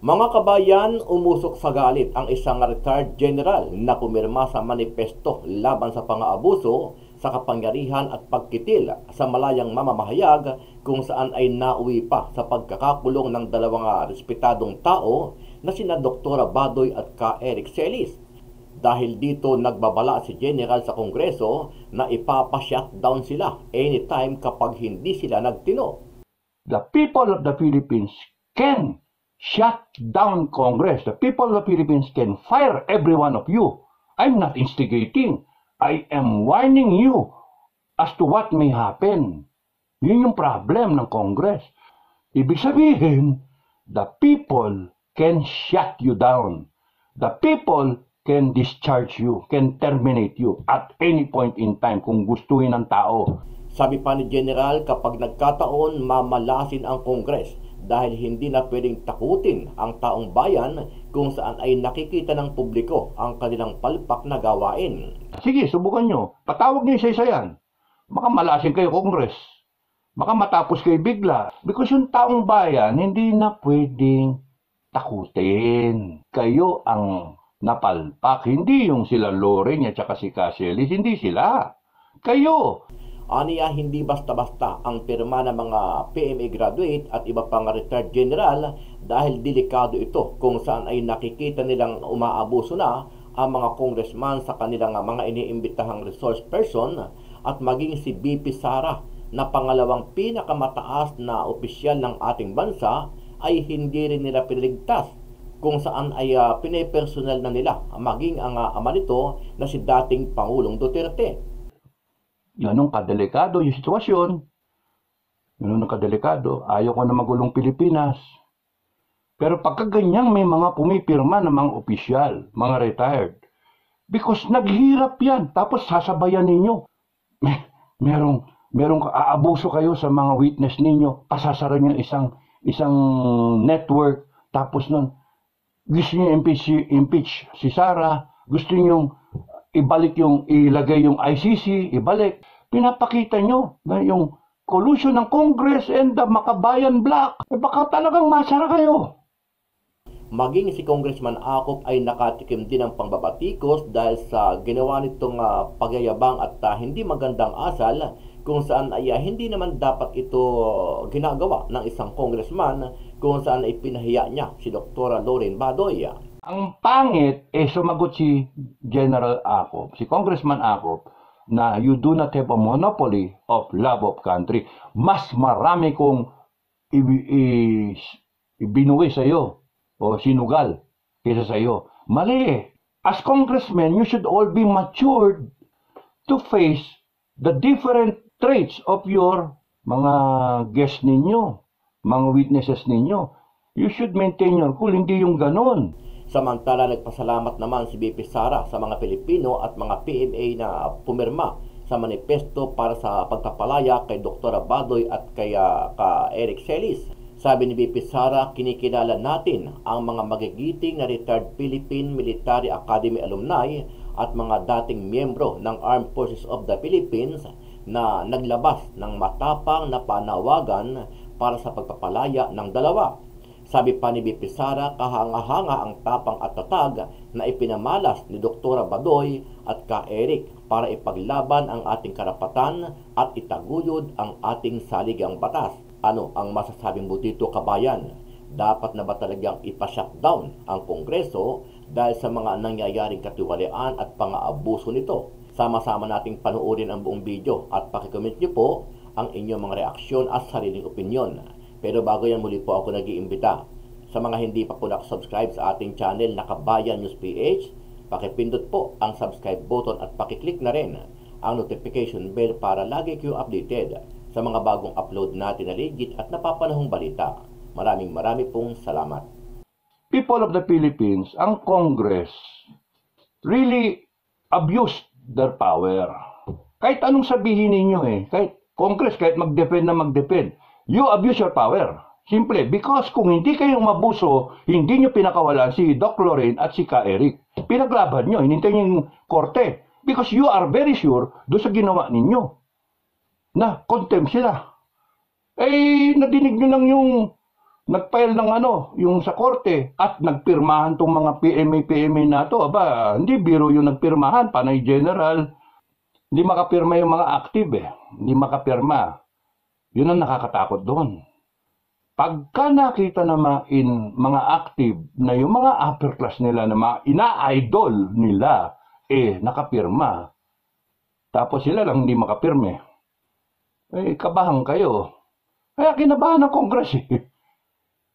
Mga kabayan, umusok sa galit ang isang retired general na pumirma sa manifesto laban sa pang-aabuso sa kapangyarihan at pagkitil sa malayang mamamahayag kung saan ay nauwi pa sa pagkakakulong ng dalawang respetadong tao na sina Dr. Badoy at ka Eric Celis. Dahil dito nagbabala si General sa Kongreso na ipapa-shutdown sila anytime kapag hindi sila nagtino. The people of the Philippines can shut down Congress. The people of the Philippines can fire every one of you. I'm not instigating. I am warning you as to what may happen. Yun yung problem ng Congress. Ibig sabihin, the people can shut you down. The people can discharge you, can terminate you at any point in time kung gustuhin ng tao. Sabi pa ni General, kapag nagkataon, mamalasin ang Kongres dahil hindi na pwedeng takutin ang taong bayan kung saan ay nakikita ng publiko ang kanilang palpak na gawain. Sige, subukan nyo. Patawag nyo isa-isa yan. Baka malasin kayo, Congress. Baka matapos kayo bigla. Because yung taong bayan, hindi na pwedeng takutin. Kayo ang napalpak. Hindi yung sila Loren at saka si Caselis. Hindi sila. Kayo. Aniya, hindi basta-basta ang pirma ng mga PMA graduate at iba pang retired general dahil delikado ito kung saan ay nakikita nilang umaabuso na ang mga congressman sa kanilang mga iniimbitahang resource person at maging si BP Sara na pangalawang pinakamataas na opisyal ng ating bansa ay hindi rin nila piniligtas kung saan ay pinepersonal na nila maging ang ama nito na si dating Pangulong Duterte. Ganun kadelikado yung sitwasyon. Ganun kadelikado. Ayaw ko na magulong Pilipinas. Pero pagka ganyang may mga pumipirma ng mga opisyal, mga retired. Because naghirap yan. Tapos sasabayan ninyo. Merong aabuso kayo sa mga witness ninyo. Pasasara nyo isang network. Tapos nun, gusto nyo impeach si Sara. Gusto nyo ilagay yung ICC, ibalik. Pinapakita nyo na yung collusion ng Congress and the Makabayan Bloc. Baka talagang masara kayo. Maging si Congressman Acop ay nakatikim din ng pangbabatikos dahil sa ginawa nitong pagyayabang at hindi magandang asal kung saan ay hindi naman dapat ito ginagawa ng isang congressman kung saan ay pinahiya niya si Dr. Loren Badoy. Ang pangit, sumagot si General Acop, si Congressman Acop, na you do not have a monopoly of love of country. Mas marami kong ibinuwi sa iyo o sinugal kaysa sa iyo. Mali. As congressmen, you should all be matured to face the different traits of your mga guests ninyo, mga witnesses ninyo. You should maintain your cool, hindi yung ganon. Samantala, nagpasalamat naman si BP Sara sa mga Pilipino at mga PMA na pumirma sa manifesto para sa pagpapalaya kay Dr. Badoy at kay ka Eric Celis. Sabi ni BP Sara, kinikilala natin ang mga magigiting na retired Philippine Military Academy alumni at mga dating miyembro ng Armed Forces of the Philippines na naglabas ng matapang na panawagan para sa pagpapalaya ng dalawa. Sabi pa ni BP Sara, kahanga-hanga ang tapang at tatag na ipinamalas ni Dr. Badoy at ka Eric para ipaglaban ang ating karapatan at itaguyod ang ating saligang batas. Ano ang masasabi mo dito, kabayan? Dapat na ba talagang ipa-shutdown ang Kongreso dahil sa mga nangyayaring katiwalian at pang-aabuso nito? Sama-sama nating panoorin ang buong video at pakicomment niyo po ang inyong mga reaksyon at sariling opinyon. Pero bago yan, muli po ako nag-iimbita sa mga hindi pa po nakasubscribe sa ating channel na Kabayan News PH, pakipindot po ang subscribe button at pakiclick na rin ang notification bell para lagi kayo updated sa mga bagong upload natin na legit at napapanahong balita. Maraming pong salamat. People of the Philippines, ang Congress really abused their power. Kahit anong sabihin ninyo kahit Congress, kahit mag-defend na mag-defend, you abuse your power. Simple. Because kung hindi kayo mabuso, hindi nyo pinakawalan si Doc Loren at si ka Eric. Pinaglaban nyo, hinintay nyo yung korte. Because you are very sure doon sa ginawa ninyo na contempt sila. Nadinig nyo lang nag-file ng yung sa korte at nagpirmahan tong mga PMA na to. Aba, hindi biro yung nagpirmahan, panay general. Hindi makapirma yung mga active Hindi makapirma. Yun ang nakakatakot doon. Pagka nakita na mga active na yung mga upper class nila na mga ina-idol nila, nakapirma. Tapos sila lang hindi makapirme. Kabahan kayo. Kaya kinabahan ng Congress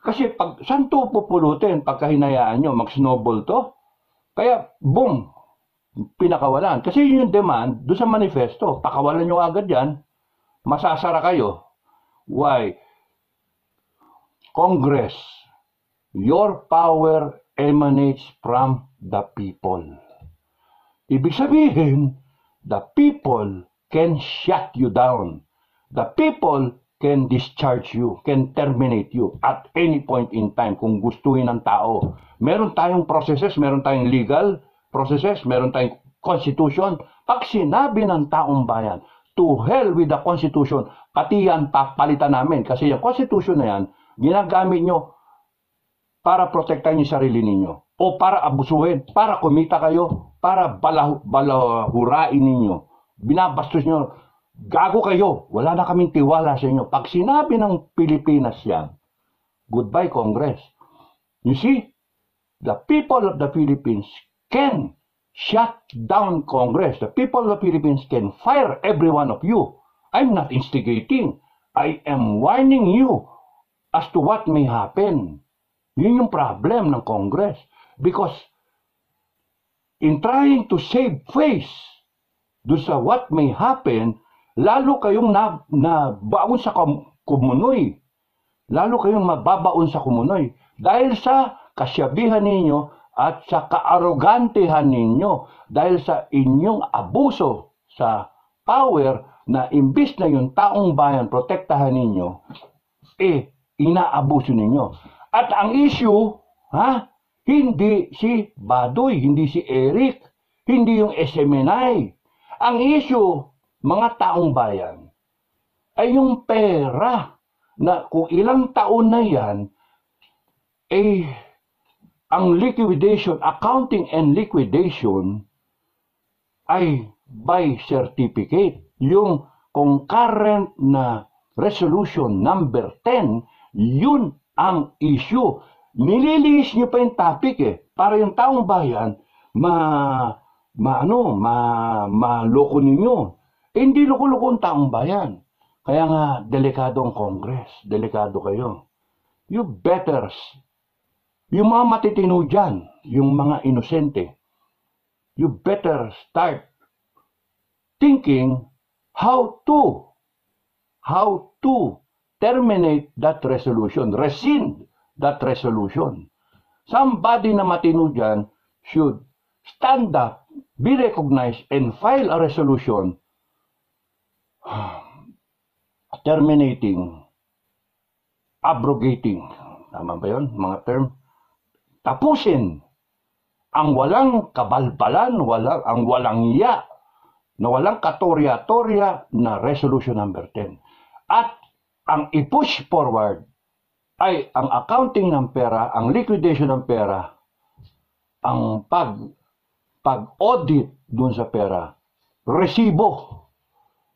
Kasi saan to pupulutin pagka hinayaan nyo, mag-snowball to? Kaya, boom, pinakawalan. Kasi yun yung demand doon sa manifesto. Pakawalan nyo agad yan, masasara kayo. Why? Congress, your power emanates from the people. Ibig sabihin, the people can shut you down. The people can discharge you, can terminate you at any point in time kung gustuhin ng tao. Meron tayong processes, meron tayong legal processes, meron tayong constitution. Pag sinabi ng taong bayan, to hell with the constitution, pati yan papalitan namin. Kasi yung constitution na yan, ginagamit nyo para protektahan yung sarili ninyo. O para abusuhin, para kumita kayo, para balahurain ninyo. Binabastos nyo. Gago kayo, wala na kaming tiwala sa inyo. Pag sinabi ng Pilipinas yan, goodbye Congress. You see, the people of the Philippines can shut down Congress. The people of the Philippines can fire every one of you. I'm not instigating. I am warning you as to what may happen. Yun yung problem ng Congress. Because in trying to save face do sa what may happen, lalo kayong nabaon sa kumunoy. Lalo kayong mababaon sa kumunoy. Dahil sa kasyabihan ninyo at sa kaarogantehan ninyo. Dahil sa inyong abuso sa power na imbis na yung taong bayan protektahan ninyo, inaabuso ninyo. At ang issue, hindi si Badoy, hindi si Eric, hindi yung SMNI. Ang issue, mga taong bayan, ay yung pera na kung ilang taon na yan, ang liquidation, accounting and liquidation ay by certificate. Yung concurrent na resolution number 10, yun ang issue. Nililihis nyo pa yung topic para yung taong bayan maloko ninyo. Hindi loko-loko ang taong bayan. Kaya nga, delikado ang Congress. Delikado kayo. You better, yung mga matitino dyan, yung mga inosente, you better start thinking how to terminate that resolution, rescind that resolution. Somebody na matino dyan should stand up, be recognized, and file a resolution terminating, abrogating, tama ba yun, mga term? Tapusin ang walang kabalbalan, ang walang iya, na walang katorya-torya na resolution number 10. At ang i-push forward ay ang accounting ng pera, ang liquidation ng pera, ang pag-audit dun sa pera, resibo,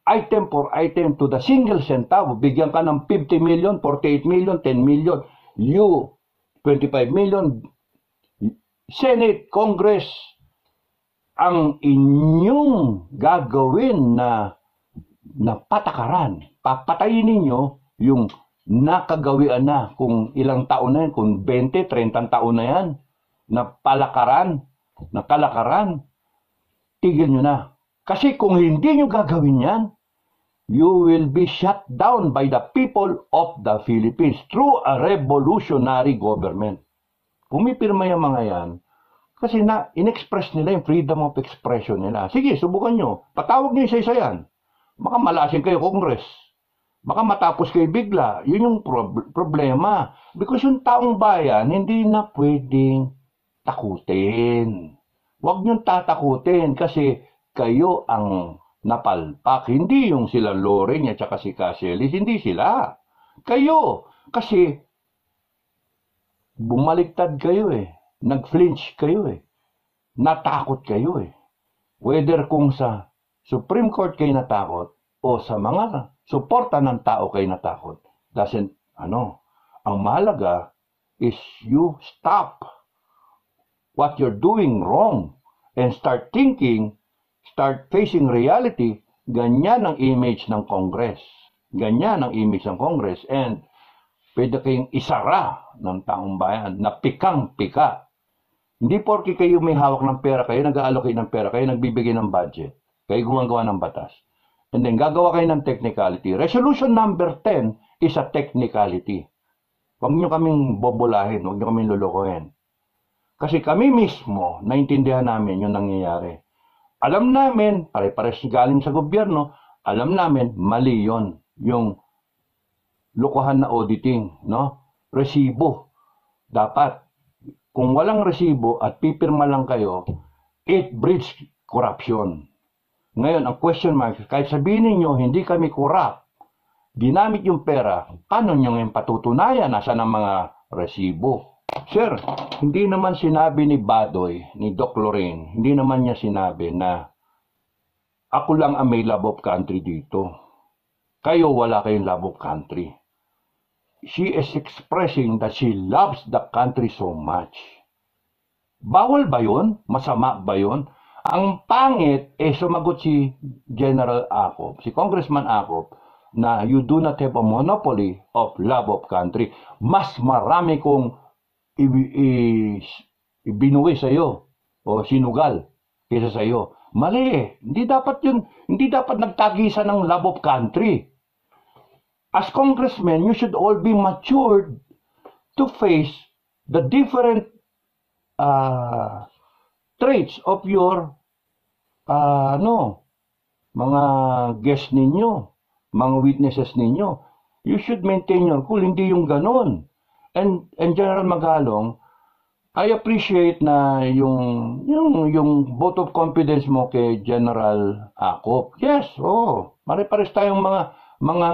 item for item to the single centavo. Bigyan ka ng 50 million, 48 million, 10 million, you 25 million. Senate, Congress, ang inyong gagawin na patakaran. Papatayin ninyo yung nakagawian na kung ilang taon na yan, kung 20, 30 taon na yan, na palakaran, na kalakaran, tigil nyo na. Kasi kung hindi nyo gagawin yan, you will be shut down by the people of the Philippines through a revolutionary government. Pumipirma yung mga yan, kasi in-express nila yung freedom of expression nila. Sige, subukan nyo. Patawag nyo isa-isa yan. Baka malasin kayo, Congress. Baka matapos kayo bigla. Yun yung problema. Because yung taong bayan, hindi na pwedeng takutin. Huwag nyo tatakutin kasi kayo ang napalpak. Hindi yung sila Loren at saka si Caselis. Hindi sila. Kayo. Kasi bumaliktad kayo eh. Nag-flinch kayo eh. Natakot kayo eh. Whether kung sa Supreme Court kayo natakot o sa mga suporta ng tao kayo natakot. Doesn't, ang mahalaga is you stop what you're doing wrong and start thinking, start facing reality. Ganyan ang image ng Congress. Ganyan ang image ng Congress. And pwede kayong isara ng taong bayan na pikang-pika. Hindi porke kayo may hawak ng pera, kayo nag-allocate ng pera, kayo nagbibigay ng budget, kayo gumagawa ng batas. And then gagawa kayo ng technicality. Resolution number 10 is a technicality. Huwag nyo kaming bobolahin, huwag nyo kaming lulukohin. Kasi kami mismo, naintindihan namin yung nangyayari. Alam namin, pare-pares galing sa gobyerno, alam namin, mali yon, yung lukuhan na auditing, no? Resibo. Dapat, kung walang resibo at pipirma lang kayo, it breeds corruption. Ngayon, ang question mark, kahit sabihin niyo hindi kami corrupt, ginamit yung pera, paano nyo ngayon patutunayan? Nasaan ang mga resibo? Sir, hindi naman sinabi ni Badoy, ni Doc Lorraine, hindi naman niya sinabi na ako lang ang may love of country dito. Kayo wala kayong love of country. She is expressing that she loves the country so much. Bawal ba yun? Masama ba yun? Ang pangit, sumagot si General Acop, si Congressman Acop, na you do not have a monopoly of love of country. Mas marami kong ibinuwi sa'yo o sinugal kaysa sa'yo. Mali eh. Hindi dapat yun. Hindi dapat nagtagisan ng love of country. As congressmen, you should all be matured to face the different traits of your mga guests ninyo, mga witnesses ninyo. You should maintain your cool, hindi yung ganon. And General Magalong, I appreciate na yung vote of confidence mo kay General Acop. Yes, pare-pares tayong mga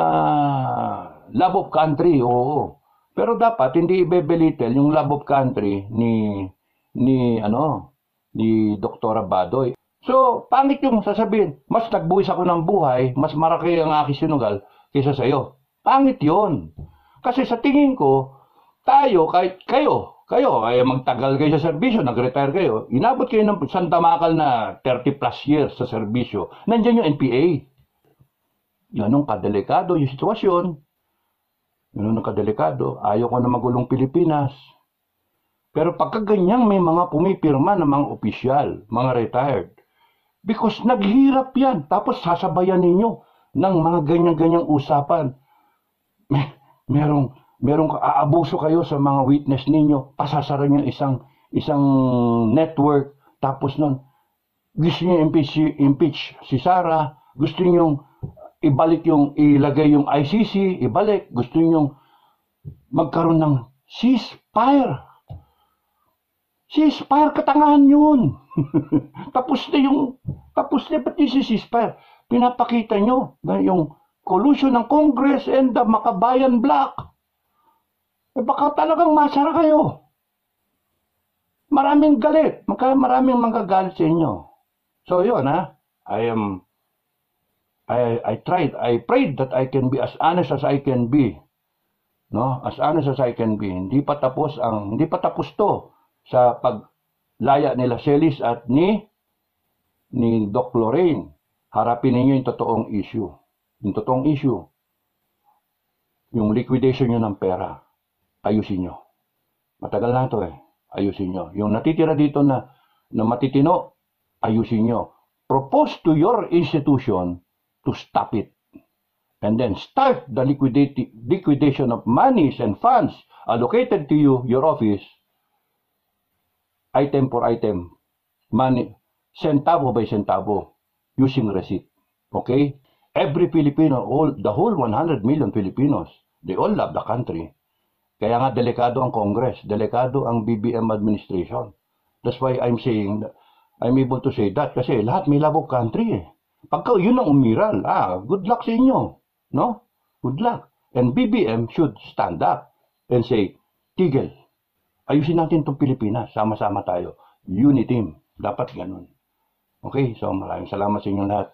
love of country, oo. Pero dapat hindi ibebelitel yung love of country ni Dr. Badoy. So, pangit yung sasabihin, mas nagbuwis ako ng buhay, mas maraki ang aking sinugal kaysa sa'yo. Pangit yun. Kasi sa tingin ko, tayo, kahit kayo kaya magtagal kayo sa serbisyo, nag-retire kayo, inabot kayo ng sandamakal na 30 plus years sa serbisyo, nandiyan yung NPA. Ganun kadelikado yung sitwasyon. Ganun kadelikado. Ayaw ko na magulong Pilipinas. Pero pagka ganyang may mga pumipirma ng mga opisyal, mga retired, because naghirap yan, tapos sasabayan ninyo ng mga ganyan-ganyang usapan. Merong aabuso kayo sa mga witness ninyo, pasasara nyo isang network, tapos nun, gusto nyo impeach si Sara, gusto nyo ilagay yung ICC, ibalik, gusto nyo magkaroon ng ceasefire. Ceasefire, katangahan yun. Tapos na ba't yung ceasefire? Pinapakita nyo na yung collusion ng Congress and the Makabayan Bloc. Baka talagang masara kayo. Maraming galit. Maraming magagalit sa inyo. So yun I prayed that I can be as honest as I can be. No? As honest as I can be. Hindi pa tapos to sa paglaya nila Celis at ni Doc Lorraine. Harapin ninyo yung totoong issue. Yung totoong issue. Yung liquidation nyo ng pera. Ayusin nyo. Matagal na ito Ayusin nyo. Yung natitira dito na matitino, ayusin nyo. Propose to your institution to stop it. And then start the liquidation of monies and funds allocated to you, your office, item for item, money, centavo by centavo, using receipt. Okay? Every Filipino, the whole 100 million Filipinos, they all love the country. Kaya nga delikado ang Congress, delikado ang BBM administration. That's why I'm able to say that kasi lahat may love of country Pagka yun ang umiral, good luck sa inyo. No? Good luck. And BBM should stand up and say, tigil. ayusin natin itong Pilipinas. Sama-sama tayo. Unity team. Dapat ganun. Okay, so maraming salamat sa inyong lahat.